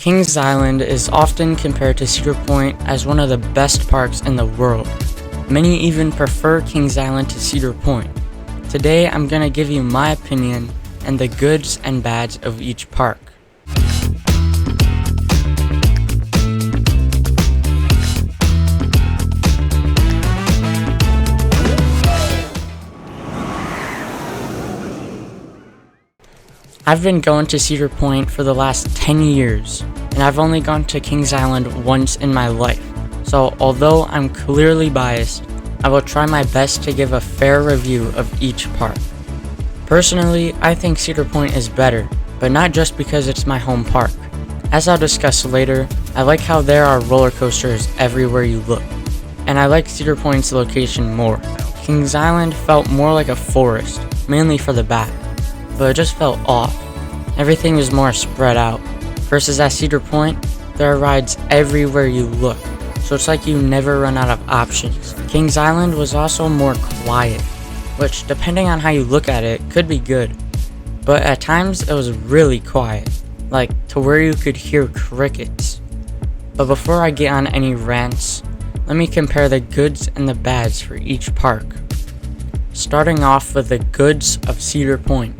Kings Island is often compared to Cedar Point as one of the best parks in the world. Many even prefer Kings Island to Cedar Point. Today I'm going to give you my opinion and the goods and bads of each park. I've been going to Cedar Point for the last 10 years, and I've only gone to Kings Island once in my life. So although I'm clearly biased, I will try my best to give a fair review of each park. Personally, I think Cedar Point is better, but not just because it's my home park. As I'll discuss later, I like how there are roller coasters everywhere you look, and I like Cedar Point's location more. Kings Island felt more like a forest, mainly for the back, but it just felt off. Everything was more spread out, versus at Cedar Point, there are rides everywhere you look, so it's like you never run out of options. Kings Island was also more quiet, which depending on how you look at it, could be good, but at times it was really quiet, like to where you could hear crickets. But before I get on any rants, let me compare the goods and the bads for each park. Starting off with the goods of Cedar Point.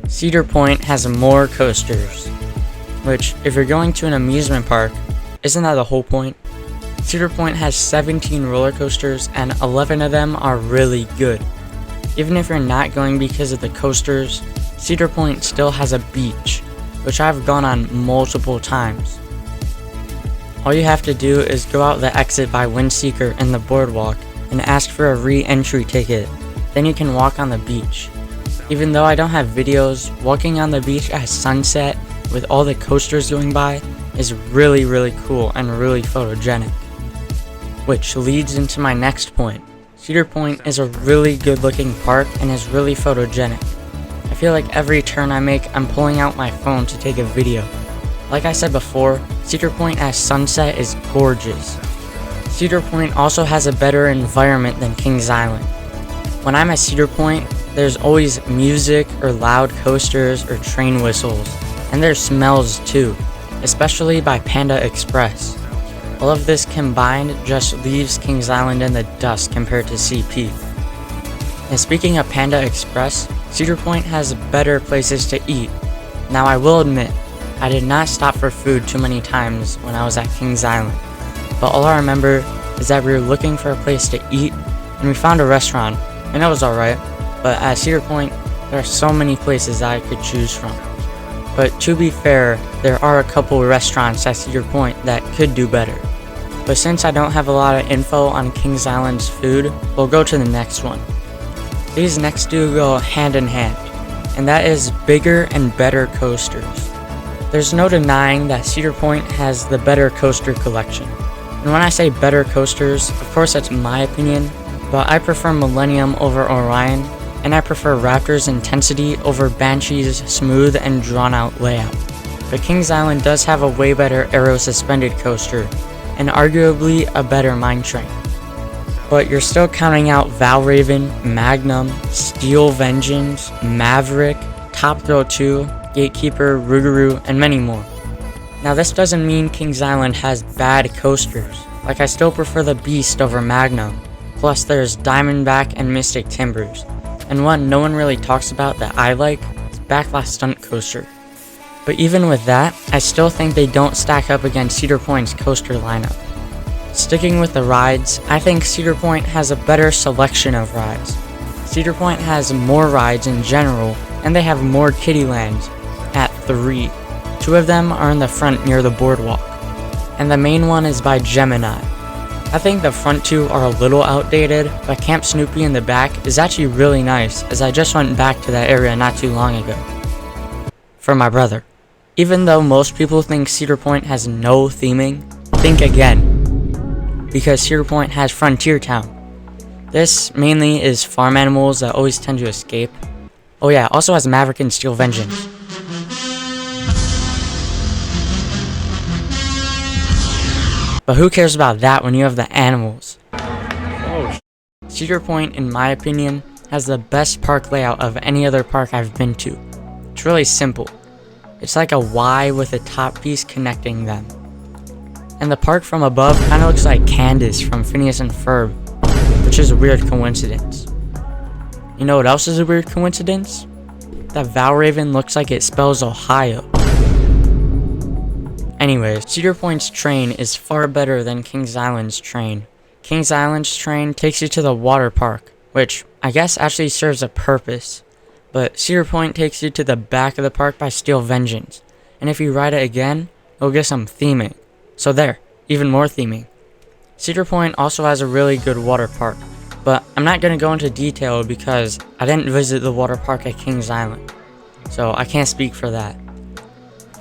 Cedar Point has more coasters, which, if you're going to an amusement park, isn't that the whole point? Cedar Point has 17 roller coasters and 11 of them are really good. Even if you're not going because of the coasters, Cedar Point still has a beach, which I've gone on multiple times. All you have to do is go out the exit by Windseeker and the boardwalk and ask for a re-entry ticket. Then you can walk on the beach. Even though I don't have videos, walking on the beach at sunset with all the coasters going by is really cool and really photogenic. Which leads into my next point. Cedar Point is a really good looking park and is really photogenic. I feel like every turn I make, I'm pulling out my phone to take a video. Like I said before, Cedar Point at sunset is gorgeous. Cedar Point also has a better environment than Kings Island. When I'm at Cedar Point, there's always music or loud coasters or train whistles, and there's smells too, especially by Panda Express. All of this combined just leaves Kings Island in the dust compared to CP. And speaking of Panda Express, Cedar Point has better places to eat. Now I will admit, I did not stop for food too many times when I was at Kings Island, but all I remember is that we were looking for a place to eat, and we found a restaurant, and it was alright. But at Cedar Point, there are so many places that I could choose from. But to be fair, there are a couple restaurants at Cedar Point that could do better. But since I don't have a lot of info on Kings Island's food, we'll go to the next one. These next two go hand in hand, and that is bigger and better coasters. There's no denying that Cedar Point has the better coaster collection. And when I say better coasters, of course that's my opinion, but I prefer Millennium over Orion, and I prefer Raptor's Intensity over Banshee's smooth and drawn out layout. But Kings Island does have a way better aero suspended coaster, and arguably a better mine train. But you're still counting out Valraven, Magnum, Steel Vengeance, Maverick, Top Thrill 2, Gatekeeper, Rougarou, and many more. Now this doesn't mean Kings Island has bad coasters, like I still prefer the Beast over Magnum. Plus there's Diamondback and Mystic Timbers. And one no one really talks about that I like is Backlash Stunt Coaster. But even with that, I still think they don't stack up against Cedar Point's coaster lineup. Sticking with the rides, I think Cedar Point has a better selection of rides. Cedar Point has more rides in general, and they have more kiddie lands at 3. 2 of them are in the front near the boardwalk, and the main one is by Gemini. I think the front 2 are a little outdated, but Camp Snoopy in the back is actually really nice, as I just went back to that area not too long ago. For my brother. Even though most people think Cedar Point has no theming, think again. Because Cedar Point has Frontier Town. This mainly is farm animals that always tend to escape. Oh yeah, also has Maverick and Steel Vengeance. But who cares about that when you have the animals? Cedar Point, in my opinion, has the best park layout of any other park I've been to. It's really simple. It's like a Y with a top piece connecting them. And the park from above kind of looks like Candace from Phineas and Ferb, which is a weird coincidence. You know what else is a weird coincidence? That Valraven looks like it spells Ohio. Anyways, Cedar Point's train is far better than Kings Island's train. Kings Island's train takes you to the water park, which I guess actually serves a purpose. But Cedar Point takes you to the back of the park by Steel Vengeance. And if you ride it again, you'll get some theming. So there, even more theming. Cedar Point also has a really good water park, but I'm not going to go into detail because I didn't visit the water park at Kings Island, so I can't speak for that.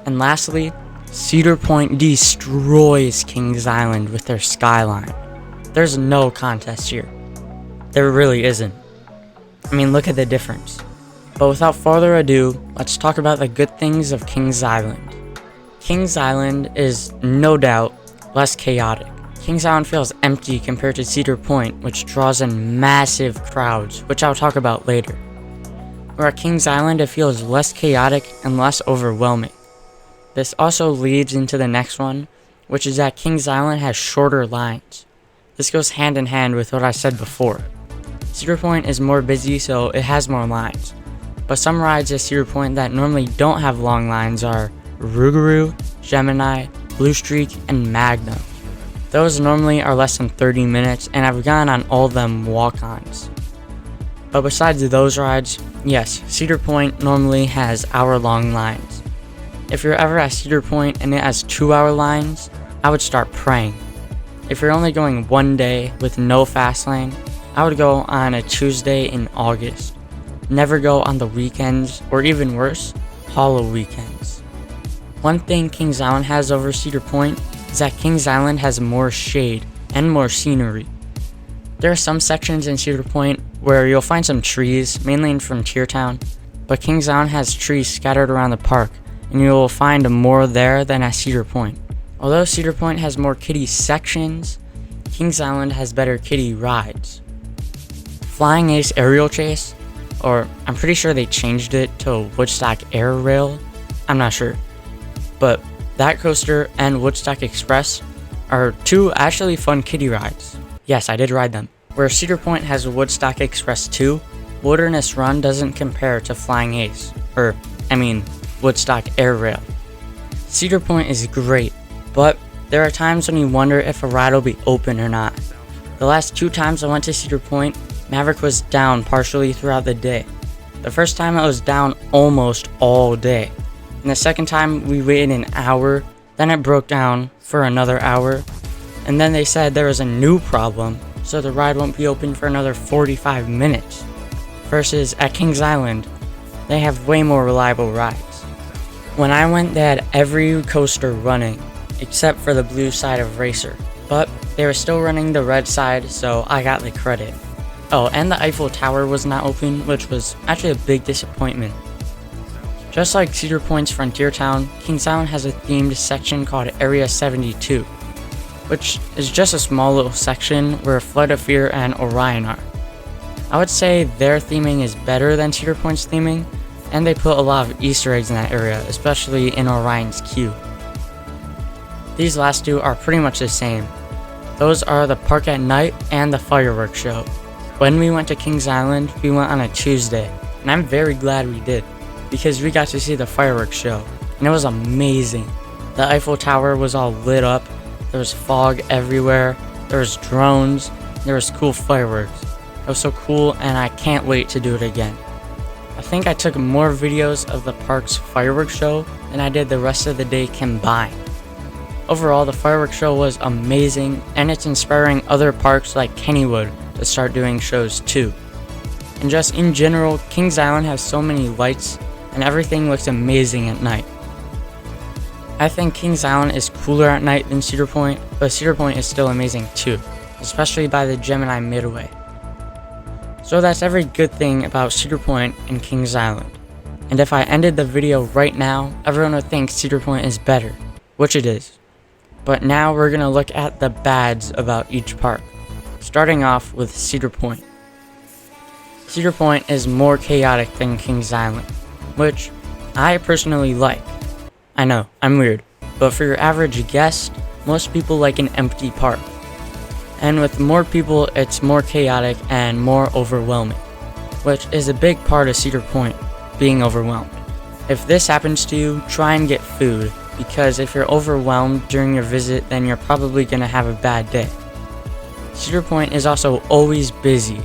And lastly, Cedar Point destroys Kings Island with their skyline. There's no contest here. There really isn't. I mean, look at the difference. But without further ado, let's talk about the good things of Kings Island. Kings Island is no doubt less chaotic. Kings Island feels empty compared to Cedar Point, which draws in massive crowds, which I'll talk about later. Where at Kings Island it feels less chaotic and less overwhelming. This also leads into the next one, which is that Kings Island has shorter lines. This goes hand in hand with what I said before. Cedar Point is more busy, so it has more lines. But some rides at Cedar Point that normally don't have long lines are Rougarou, Gemini, Blue Streak, and Magnum. Those normally are less than 30 minutes, and I've gone on all of them walk-ons. But besides those rides, yes, Cedar Point normally has hour-long lines. If you're ever at Cedar Point and it has 2-hour lines, I would start praying. If you're only going one day with no fast lane, I would go on a Tuesday in August. Never go on the weekends, or even worse, hollow weekends. One thing Kings Island has over Cedar Point is that Kings Island has more shade and more scenery. There are some sections in Cedar Point where you'll find some trees, mainly in Frontier Town, but Kings Island has trees scattered around the park, and you will find more there than at Cedar Point. Although Cedar Point has more kiddie sections, Kings Island has better kiddie rides. Flying Ace Aerial Chase, or I'm pretty sure they changed it to Woodstock Air Rail, I'm not sure. But that coaster and Woodstock Express are two actually fun kiddie rides. Yes, I did ride them. Where Cedar Point has Woodstock Express 2, Wilderness Run doesn't compare to Flying Ace, Woodstock Air Rail. Cedar Point is great, but there are times when you wonder if a ride will be open or not. The last 2 times I went to Cedar Point, Maverick was down partially throughout the day. The first time it was down almost all day. And the second time we waited an hour, then it broke down for another hour, and then they said there was a new problem, so the ride won't be open for another 45 minutes. Versus at Kings Island, they have way more reliable rides. When I went, they had every coaster running, except for the blue side of Racer, but they were still running the red side, so I got the credit. Oh, and the Eiffel Tower was not open, which was actually a big disappointment. Just like Cedar Point's Frontier Town, Kings Island has a themed section called Area 72, which is just a small little section where Flight of Fear and Orion are. I would say their theming is better than Cedar Point's theming, and they put a lot of Easter eggs in that area, especially in Orion's queue. These last two are pretty much the same. Those are the Park at Night and the Fireworks Show. When we went to Kings Island, we went on a Tuesday, and I'm very glad we did, because we got to see the fireworks show, and it was amazing. The Eiffel Tower was all lit up, there was fog everywhere, there was drones, there was cool fireworks. It was so cool, and I can't wait to do it again. I think I took more videos of the park's fireworks show than I did the rest of the day combined. Overall, the fireworks show was amazing, and it's inspiring other parks like Kennywood to start doing shows too. And just in general, Kings Island has so many lights, and everything looks amazing at night. I think Kings Island is cooler at night than Cedar Point, but Cedar Point is still amazing too, especially by the Gemini Midway. So that's every good thing about Cedar Point and Kings Island. And if I ended the video right now, everyone would think Cedar Point is better, which it is. But now we're going to look at the bads about each park, starting off with Cedar Point. Cedar Point is more chaotic than Kings Island, which I personally like. I know, I'm weird, but for your average guest, most people like an empty park. And with more people, it's more chaotic and more overwhelming, which is a big part of Cedar Point, being overwhelmed. If this happens to you, try and get food, because if you're overwhelmed during your visit, then you're probably going to have a bad day. Cedar Point is also always busy.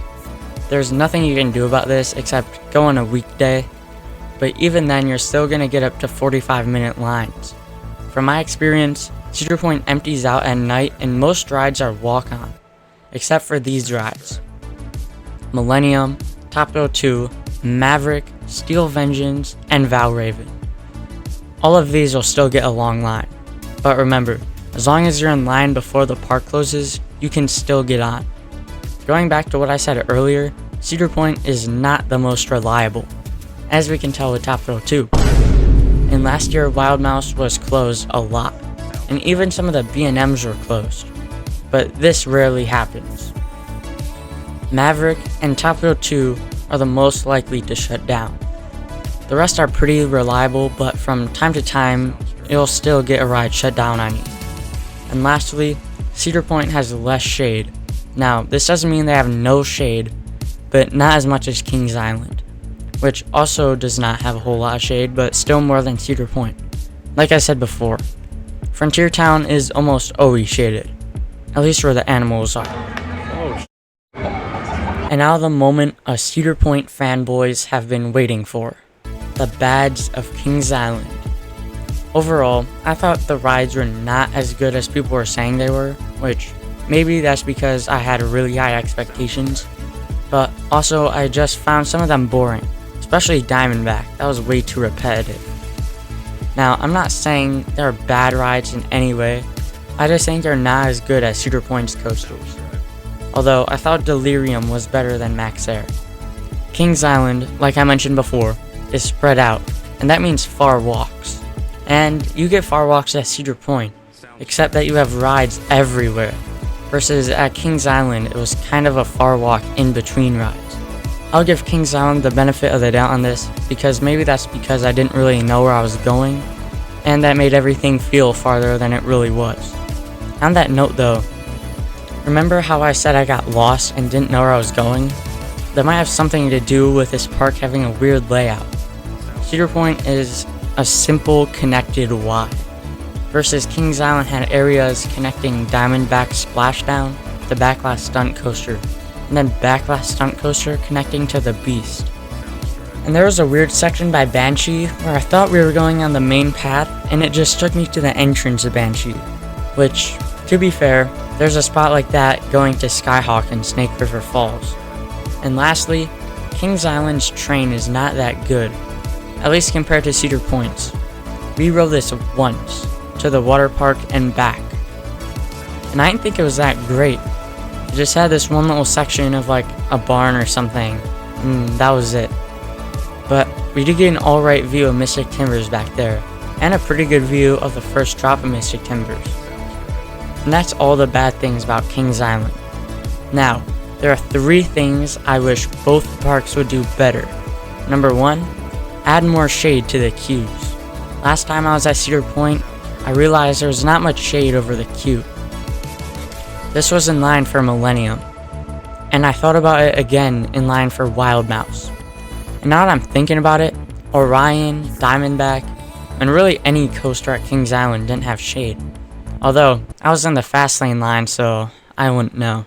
There's nothing you can do about this except go on a weekday, but even then you're still going to get up to 45-minute lines. From my experience, Cedar Point empties out at night and most rides are walk-on, except for these rides: Millennium, Top Thrill 2, Maverick, Steel Vengeance, and Valraven. All of these will still get a long line, but remember, as long as you're in line before the park closes, you can still get on. Going back to what I said earlier, Cedar Point is not the most reliable, as we can tell with Top Thrill 2. And last year, Wild Mouse was closed a lot, and even some of the B&Ms were closed, but this rarely happens. Maverick and Top Thrill 2 are the most likely to shut down. The rest are pretty reliable, but from time to time, you'll still get a ride shut down on you. And lastly, Cedar Point has less shade. Now, this doesn't mean they have no shade, but not as much as Kings Island, which also does not have a whole lot of shade, but still more than Cedar Point. Like I said before, Frontier Town is almost always shaded, at least where the animals are. And now the moment us Cedar Point fanboys have been waiting for: the Bads of Kings Island. Overall, I thought the rides were not as good as people were saying they were, which maybe that's because I had really high expectations, but also I just found some of them boring, especially Diamondback. That was way too repetitive. Now, I'm not saying they're bad rides in any way, I just think they're not as good as Cedar Point's coasters. Although I thought Delirium was better than Max Air. Kings Island, like I mentioned before, is spread out, and that means far walks. And you get far walks at Cedar Point, except that you have rides everywhere, versus at Kings Island it was kind of a far walk in between rides. I'll give Kings Island the benefit of the doubt on this, because maybe that's because I didn't really know where I was going, and that made everything feel farther than it really was. On that note though, remember how I said I got lost and didn't know where I was going? That might have something to do with this park having a weird layout. Cedar Point is a simple connected Y, versus Kings Island had areas connecting Diamondback Splashdown, the Backlash Stunt Coaster, and then Backlash Stunt Coaster connecting to the Beast. And there was a weird section by Banshee where I thought we were going on the main path and it just took me to the entrance of Banshee, which, to be fair, there's a spot like that going to Skyhawk and Snake River Falls. And lastly, Kings Island's train is not that good, at least compared to Cedar Point's. We rode this once, to the water park and back, and I didn't think it was that great. It just had this one little section of like a barn or something, and that was it. But we did get an alright view of Mystic Timbers back there, and a pretty good view of the first drop of Mystic Timbers. And that's all the bad things about Kings Island. Now, there are 3 things I wish both parks would do better. Number 1, add more shade to the queues. Last time I was at Cedar Point, I realized there was not much shade over the queue. This was in line for Millennium, and I thought about it again in line for Wild Mouse. And now that I'm thinking about it, Orion, Diamondback, and really any coaster at Kings Island didn't have shade. Although, I was in the fast lane line, so I wouldn't know.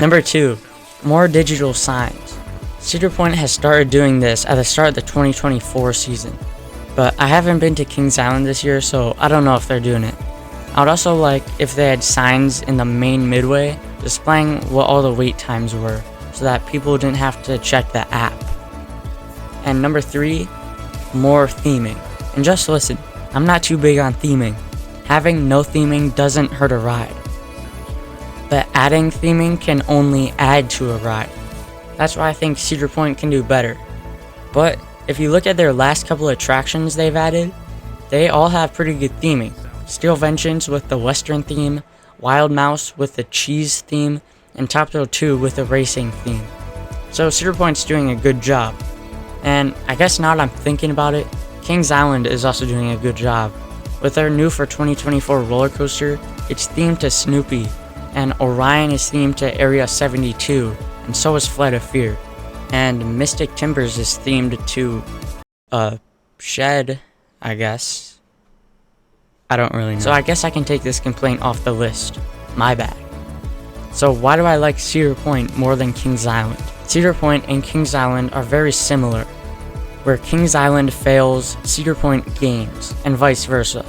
Number 2, more digital signs. Cedar Point has started doing this at the start of the 2024 season, but I haven't been to Kings Island this year, so I don't know if they're doing it. I would also like if they had signs in the main midway displaying what all the wait times were, so that people didn't have to check the app. And number 3, more theming. And just listen, I'm not too big on theming. Having no theming doesn't hurt a ride, but adding theming can only add to a ride. That's why I think Cedar Point can do better. But if you look at their last couple attractions they've added, they all have pretty good theming. Steel Vengeance with the Western theme, Wild Mouse with the cheese theme, and Top Thrill 2 with the racing theme. So Cedar Point's doing a good job. And I guess now that I'm thinking about it, Kings Island is also doing a good job. With their new for 2024 roller coaster, it's themed to Snoopy, and Orion is themed to Area 72, and so is Flight of Fear. And Mystic Timbers is themed to Shed, I guess. I don't really know. So I guess I can take this complaint off the list. My bad. So why do I like Cedar Point more than Kings Island? Cedar Point and Kings Island are very similar. Where Kings Island fails, Cedar Point gains, and vice versa.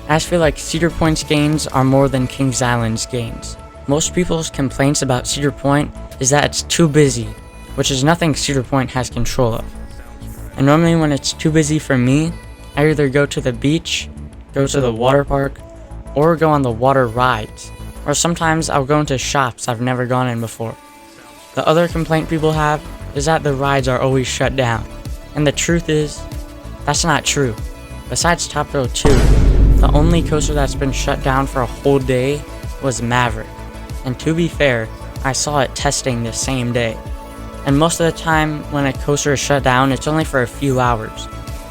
I just feel like Cedar Point's gains are more than Kings Island's gains. Most people's complaints about Cedar Point is that it's too busy, which is nothing Cedar Point has control of. And normally when it's too busy for me, I either go to the beach, go to the water park, or go on the water rides. Or sometimes I'll go into shops I've never gone in before. The other complaint people have is that the rides are always shut down. And the truth is, that's not true. Besides Top Thrill 2, the only coaster that's been shut down for a whole day was Maverick. And to be fair, I saw it testing the same day. And most of the time when a coaster is shut down, it's only for a few hours.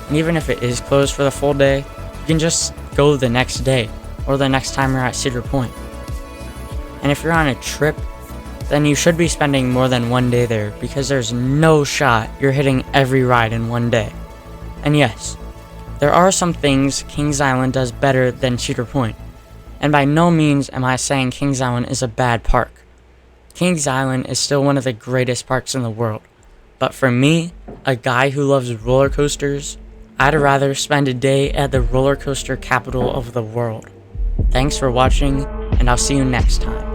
And even if it is closed for the full day, you can just go the next day, or the next time you're at Cedar Point. And if you're on a trip, then you should be spending more than one day there, because there's no shot you're hitting every ride in one day. And yes, there are some things Kings Island does better than Cedar Point, and by no means am I saying Kings Island is a bad park. Kings Island is still one of the greatest parks in the world, but for me, a guy who loves roller coasters, I'd rather spend a day at the roller coaster capital of the world. Thanks for watching, and I'll see you next time.